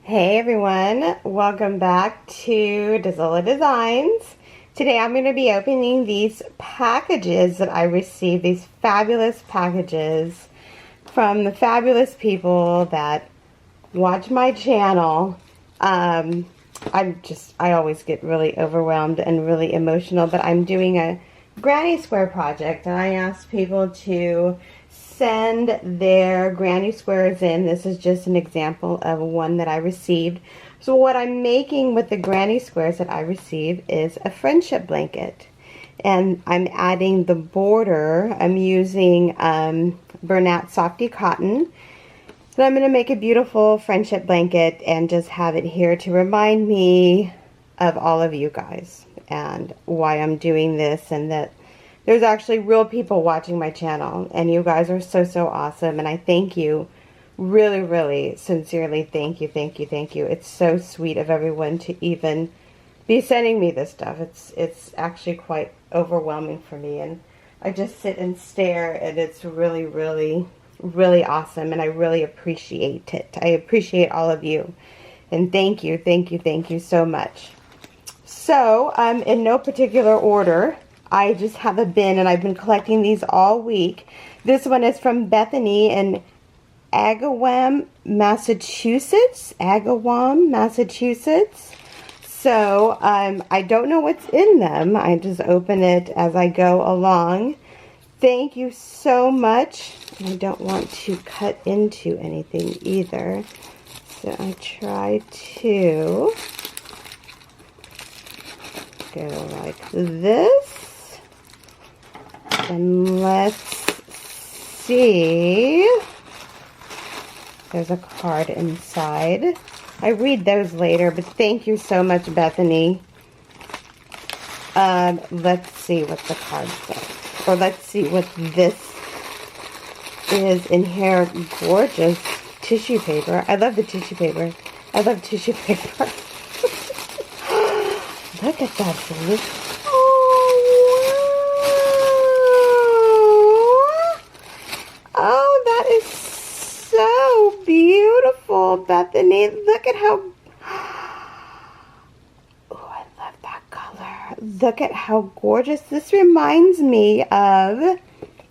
Hey everyone, welcome back to Dazola Designs. Today I'm going to be opening these packages that I received, these fabulous packages from the fabulous people that watch my channel. I always get really overwhelmed and really emotional, but I'm doing a granny square project and I asked people to send their granny squares in. This is just an example of one that I received. So what I'm making with the granny squares that I received is a friendship blanket. And I'm adding the border. I'm using Bernat Softy Cotton. So I'm going to make a beautiful friendship blanket and just have it here to remind me of all of you guys and why I'm doing this, and that there's actually real people watching my channel, and you guys are so awesome, and I thank you. Really, sincerely, thank you. It's so sweet of everyone to even be sending me this stuff. It's actually quite overwhelming for me, and I just sit and stare, and it's really awesome, and I really appreciate it. I appreciate all of you, and thank you so much. So, in no particular order, I just have a bin, and I've been collecting these all week. This one is from Bethany in Agawam, Massachusetts. So, I don't know what's in them. I just open it as I go along. Thank you so much. I don't want to cut into anything either, so I try to go like this. And let's see. There's a card inside. I read those later, but thank you so much, Bethany. Let's see what the card says. Or let's see what this is in here. Gorgeous tissue paper. I love the tissue paper. I love tissue paper. Look at that blue. Oh, that is so beautiful, Bethany. Look at how... Oh, I love that color. Look at how gorgeous. This reminds me of...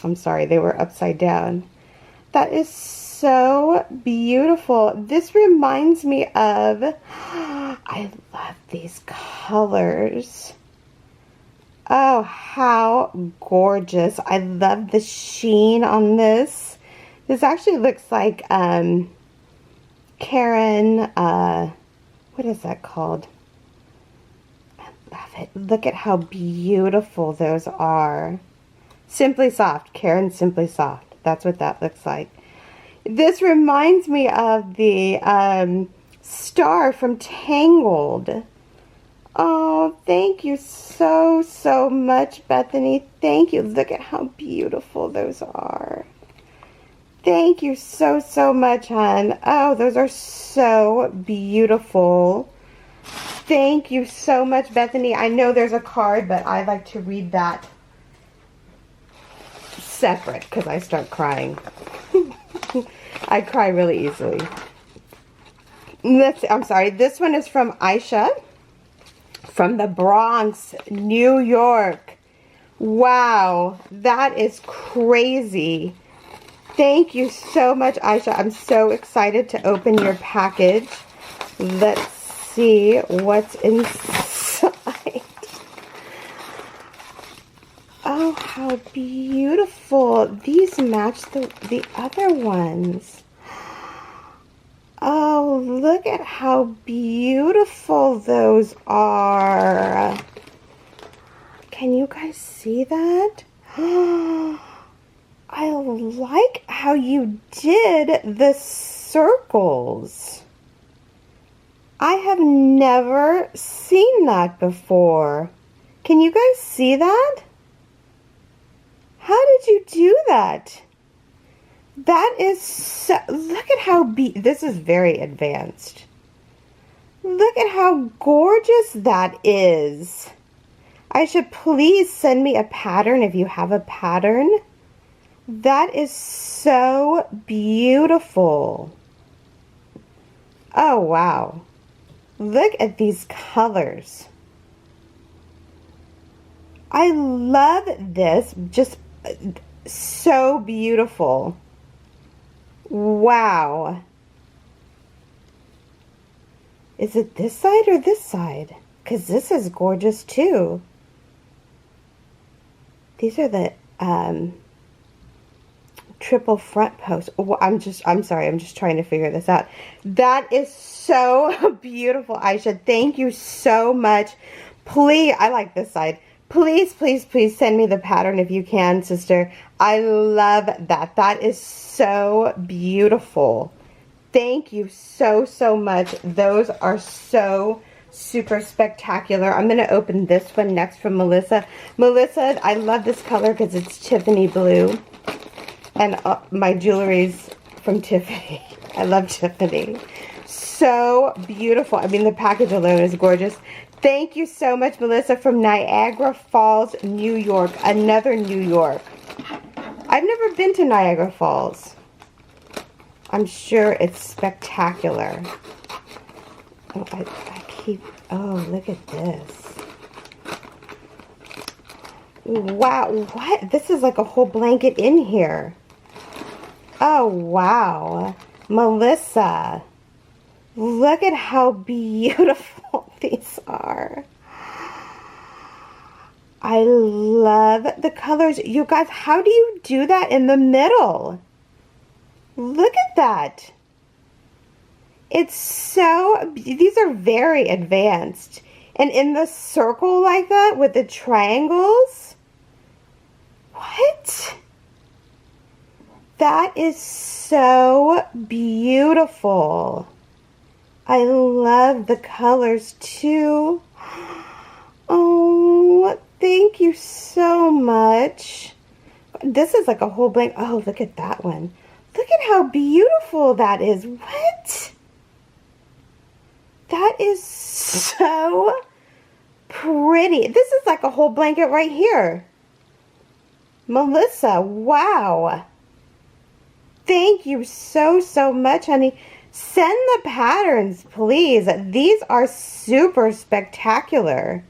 I'm sorry, they were upside down. That is so beautiful. This reminds me of... I love these colors. Oh, how gorgeous. I love the sheen on this. This actually looks like Karen, what is that called? I love it. Look at how beautiful those are. Simply Soft, Karen Simply Soft. That's what that looks like. This reminds me of the star from Tangled. Oh, thank you so much, Bethany. Thank you. Look at how beautiful those are. Thank you so much, hon. Oh, those are so beautiful. Thank you so much, Bethany. I know there's a card, but I like to read that separate because I start crying. I cry really easily. I'm sorry. This one is from Aisha from the Bronx, New York. Wow, that is crazy. Thank you so much, Aisha. I'm so excited to open your package. Let's see what's inside. Oh, how beautiful. These match the other ones. Oh, look at how beautiful those are. Can you guys see that? I like how you did the circles. I have never seen that before. Can you guys see that? How did you do that? That is so, look at how this is very advanced. Look at how gorgeous that is. Aisha, please send me a pattern if you have a pattern. That is so beautiful. Oh, wow. Look at these colors. I love this. Just so beautiful. Wow. Is it this side or this side? Because this is gorgeous too. These are the triple front posts. Oh, I'm sorry, I'm just trying to figure this out. That is so beautiful, Aisha. Thank you so much. Please, I like this side. Please, please, please send me the pattern if you can, sister. I love that. That is so beautiful. Thank you so, so much. Those are so super spectacular. I'm going to open this one next from Melissa. Melissa, I love this color because it's Tiffany blue. And my jewelry's from Tiffany. I love Tiffany. So beautiful. I mean, the package alone is gorgeous. Thank you so much, Melissa, from Niagara Falls, New York. Another New York. I've never been to Niagara Falls. I'm sure it's spectacular. Oh, oh, look at this. Wow, what? This is like a whole blanket in here. Oh, wow. Melissa, look at how beautiful these are. I love the colors. You guys, how do you do that in the middle? Look at that. It's so, these are very advanced. And in the circle like that with the triangles. What? That is so beautiful. I love the colors too. Oh, thank you so much. This is like a whole blank. Oh, look at that one. Look at how beautiful that is. What? That is so pretty. This is like a whole blanket right here. Melissa, wow. Thank you so, so much, honey. Send the patterns, please. These are super spectacular.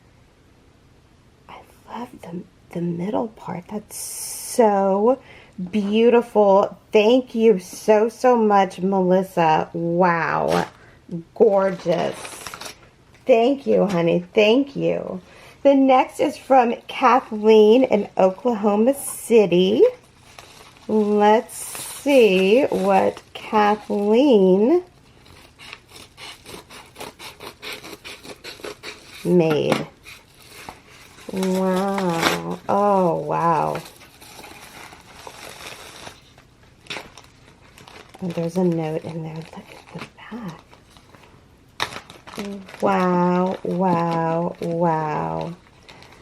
I love the middle part. That's so beautiful. Thank you so, so much, Melissa. Wow. Gorgeous. Thank you, honey. Thank you. The next is from Kathleen in Oklahoma City. Let's see what Kathleen made. Wow. Oh, wow. Oh, there's a note in there. Look at the back. Wow, wow, wow.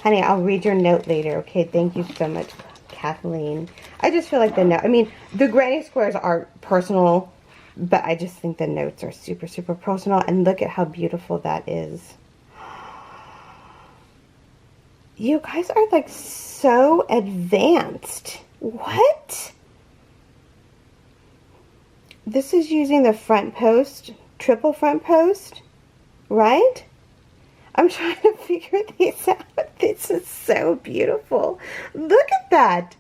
Honey, I'll read your note later, okay? Thank you so much, Kathleen. I just feel like the note, I mean, the granny squares are personal, but I just think the notes are super, super personal. And look at how beautiful that is. You guys are like so advanced. What? This is using the front post, triple front post. Right? I'm trying to figure these out. This is so beautiful. Look at that.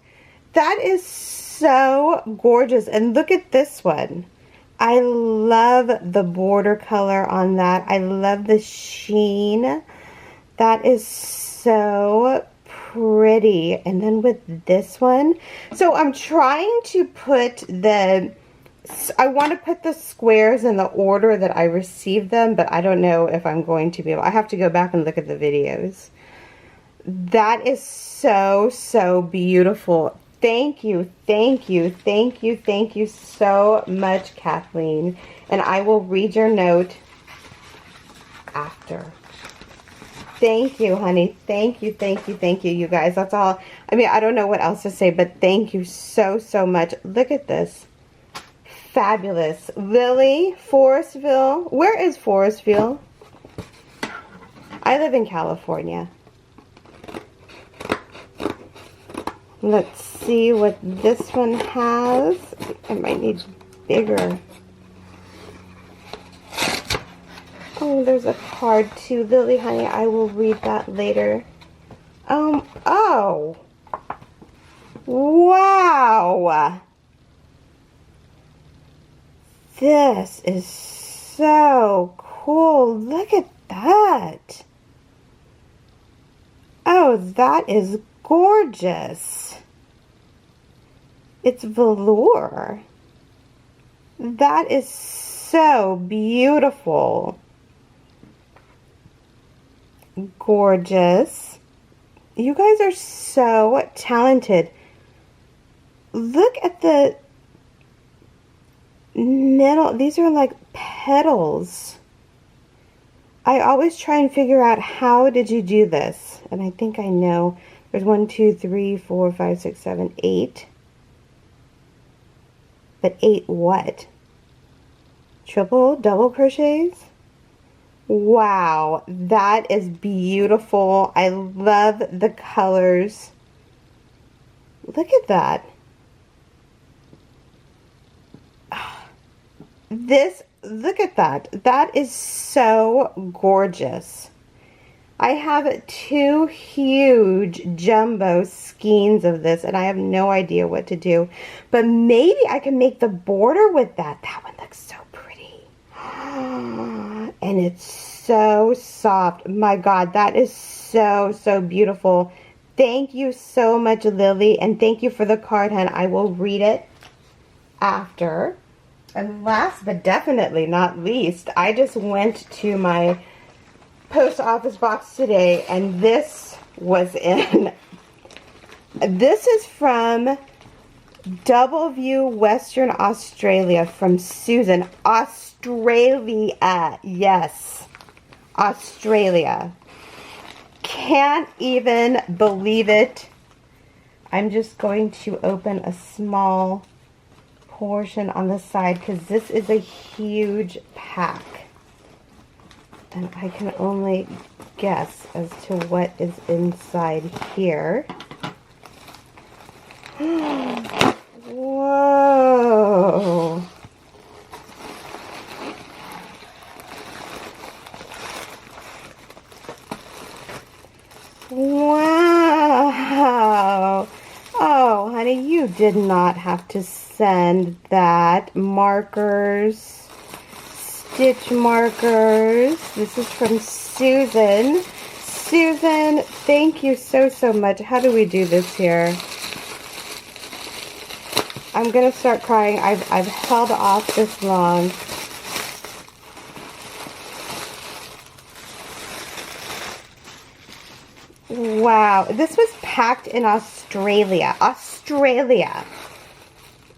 That is so gorgeous. And look at this one. I love the border color on that. I love the sheen. That is so pretty. And then with this one. So I'm trying to put I want to put the squares in the order that I received them, but I don't know if I'm going to be able. I have to go back and look at the videos. That is so, so beautiful. Thank you, thank you, thank you, thank you so much, Kathleen. And I will read your note after. Thank you, honey. Thank you, thank you, thank you, you guys. That's all. I mean, I don't know what else to say, but thank you so, so much. Look at this. Fabulous. Lily, Forestville. Where is Forestville? I live in California. Let's see what this one has. I might need bigger. Oh, there's a card too, Lily, honey. I will read that later. Oh. Wow. This is so cool. Look at that. Oh, that is gorgeous. It's velour. That is so beautiful. Gorgeous. You guys are so talented. Look at the middle. These are like petals. I always try and figure out how did you do this. And I think I know. There's 1, 2, 3, 4, 5, 6, 7, 8. But 8 what? Triple, double crochets? Wow, that is beautiful. I love the colors. Look at that. Look at that. That is so gorgeous. I have 2 huge jumbo skeins of this, and I have no idea what to do. But maybe I can make the border with that. That one looks so pretty. And it's so soft. My God, that is so, so beautiful. Thank you so much, Lily, and thank you for the card, hon. I will read it after. And last but definitely not least, I just went to my post office box today, and this was in. This is from Double View, Western Australia, from Susan. Australia, yes, Australia. Can't even believe it. I'm just going to open a small portion on the side because this is a huge pack. And I can only guess as to what is inside here. Whoa. Wow. Oh, honey, you did not have to send that. Markers. Stitch markers. This is from Susan. Susan, thank you so, so much. How do we do this here? I'm going to start crying. I've held off this long. Wow. This was packed in Australia. Australia.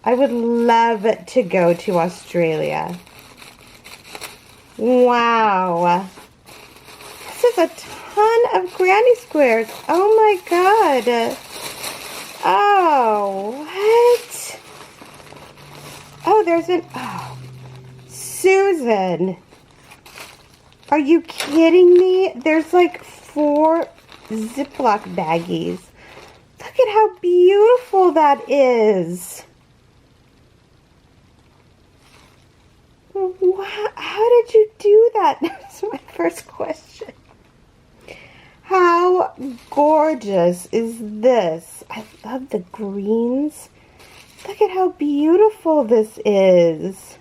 I would love to go to Australia. Wow. This is a ton of granny squares. Oh my God. Oh, what? Oh, there's an... Oh, Susan. Are you kidding me? There's like 4 Ziploc baggies. Look at how beautiful that is. How did you do that? That's my first question. How gorgeous is this? I love the greens. Look at how beautiful this is.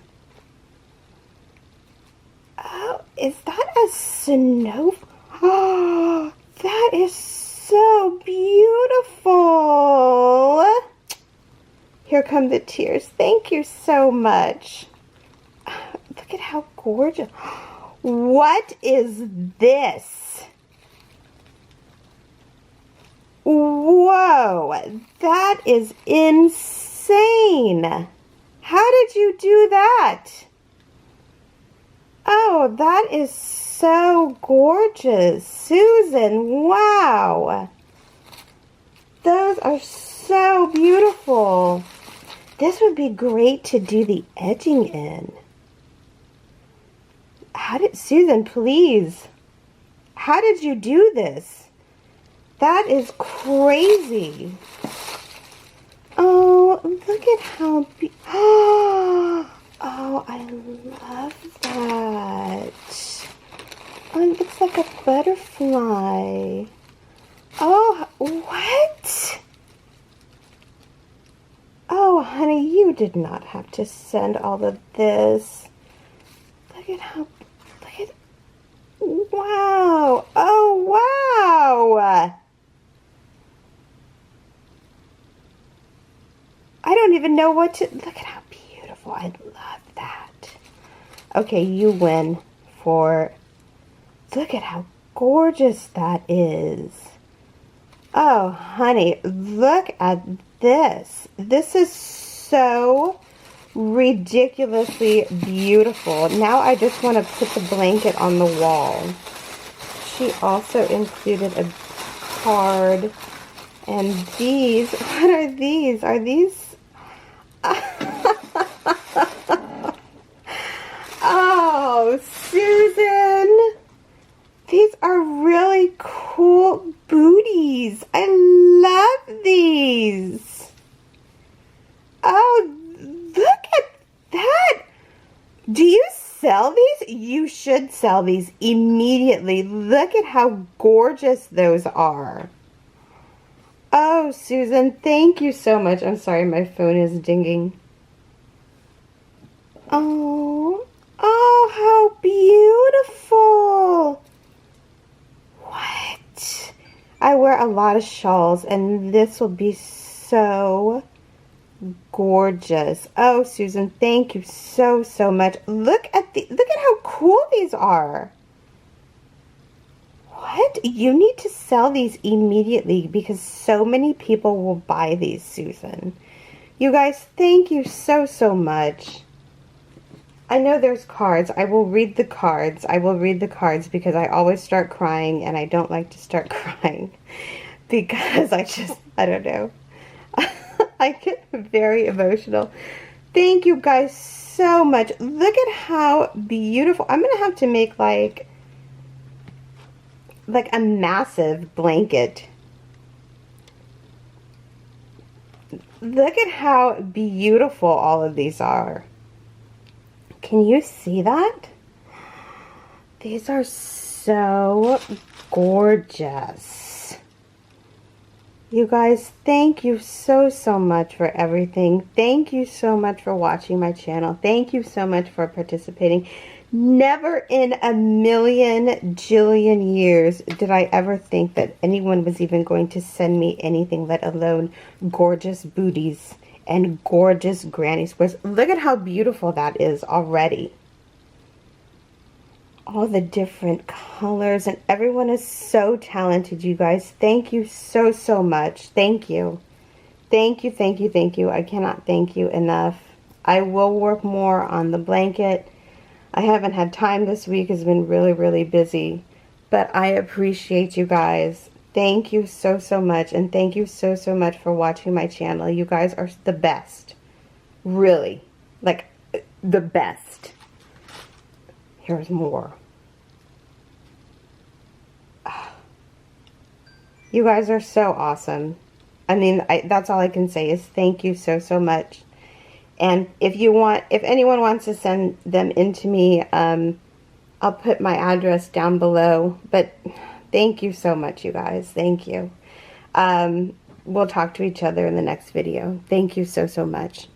Oh, is that a snow? Oh, that is so beautiful. Here come the tears. Thank you so much. Look at how gorgeous. What is this? Whoa, that is insane. How did you do that? Oh, that is so gorgeous. Susan, wow. Those are so beautiful. This would be great to do the edging in. Susan, please. How did you do this? That is crazy. Oh, look at how oh, I love that. it looks like a butterfly. Oh, what? Oh, honey, you did not have to send all of this. Look at how, look at, wow. Oh, wow. I don't even know what to, look at how beautiful. I love that. Okay, you win for, look at how gorgeous that is. Oh, honey, look at this. This is so ridiculously beautiful. Now I just want to put the blanket on the wall. She also included a card. And these, what are these? Are these? Oh, Susan. These are really cool booties. I love these. Oh, look at that. Do you sell these? You should sell these immediately. Look at how gorgeous those are. Oh, Susan, thank you so much. I'm sorry, my phone is dinging. Oh, how beautiful. What? I wear a lot of shawls, and this will be so gorgeous. Oh, Susan, thank you so much. Look at how cool these are. What? You need to sell these immediately because so many people will buy these, Susan. You guys, thank you so much. I know there's cards. I will read the cards. I will read the cards because I always start crying and I don't like to start crying because I don't know. I get very emotional. Thank you guys so much. Look at how beautiful. I'm going to have to make like a massive blanket. Look at how beautiful all of these are. Can you see that? These are so gorgeous. You guys, thank you so much for everything. Thank you so much for watching my channel. Thank you so much for participating. Never in a million jillion years did I ever think that anyone was even going to send me anything, let alone gorgeous booties and gorgeous granny squares. Look at how beautiful that is already. All the different colors, and everyone is so talented, you guys. Thank you so much. Thank you. Thank you. I cannot thank you enough. I will work more on the blanket. I haven't had time this week. It's been really busy, but I appreciate you guys. Thank you so much, and thank you so much for watching my channel. You guys are the best. Really, like the best. Here's more. You guys are so awesome. I mean, that's all I can say is thank you so much. And if anyone wants to send them in to me, I'll put my address down below. But thank you so much, you guys. Thank you. We'll talk to each other in the next video. Thank you so much.